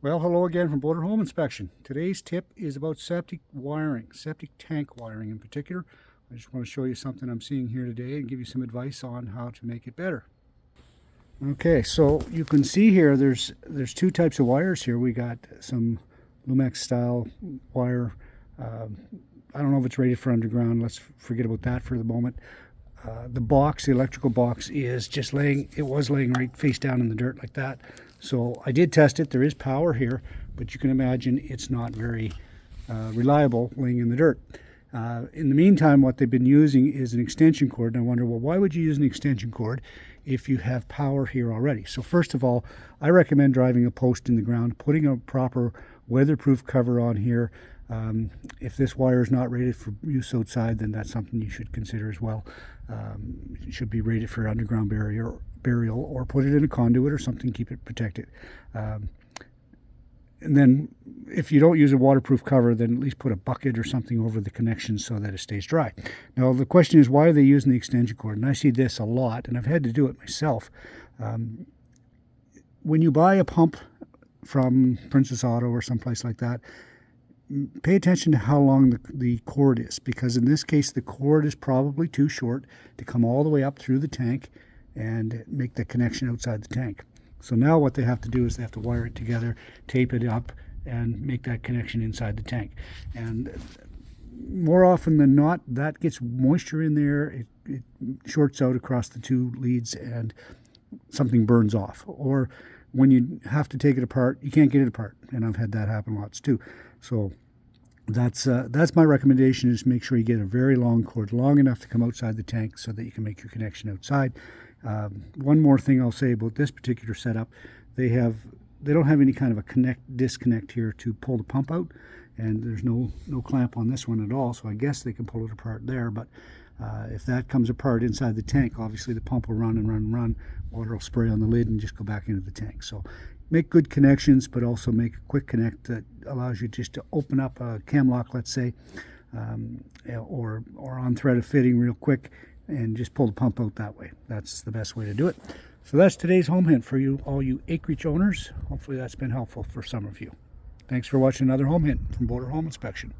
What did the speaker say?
Well, hello again from Border Home Inspection. Today's tip is about septic wiring, septic tank wiring in particular. I just want to show you something I'm seeing here today and give you some advice on how to make it better. Okay, so you can see here there's two types of wires here. We got some Lumex style wire. I don't know if it's rated for underground. Let's forget about that for the moment. The electrical box is just was laying right face down in the dirt like that. So I did test it. There is power here, but you can imagine it's not very reliable laying in the dirt. In the meantime, what they've been using is an extension cord. And I wonder, well, why would you use an extension cord if you have power here already? So first of all, I recommend driving a post in the ground, putting a proper weatherproof cover on here. If this wire is not rated for use outside, then that's something you should consider as well. It should be rated for underground burial, or put it in a conduit or something, keep it protected. And then if you don't use a waterproof cover, then at least put a bucket or something over the connection so that it stays dry. Now the question is, why are they using the extension cord? And I see this a lot, and I've had to do it myself. When you buy a pump from Princess Auto or someplace like that, pay attention to how long the cord is, because in this case the cord is probably too short to come all the way up through the tank and make the connection outside the tank. So now what they have to do is they have to wire it together, tape it up, and make that connection inside the tank. And more often than not, that gets moisture in there, it shorts out across the two leads, and something burns off. Or when you have to take it apart, you can't get it apart, and I've had that happen lots too. So that's my recommendation, is make sure you get a very long cord, long enough to come outside the tank so that you can make your connection outside. One more thing I'll say about this particular setup, they don't have any kind of a disconnect here to pull the pump out, and there's no clamp on this one at all, so I guess they can pull it apart there. But if that comes apart inside the tank, obviously the pump will run and run and run. Water will spray on the lid and just go back into the tank. So make good connections, but also make a quick connect that allows you just to open up a cam lock, let's say, or on thread of fitting real quick, and just pull the pump out that way. That's the best way to do it. So that's today's home hint for you, all you acreage owners. Hopefully that's been helpful for some of you. Thanks for watching another home hint from Border Home Inspection.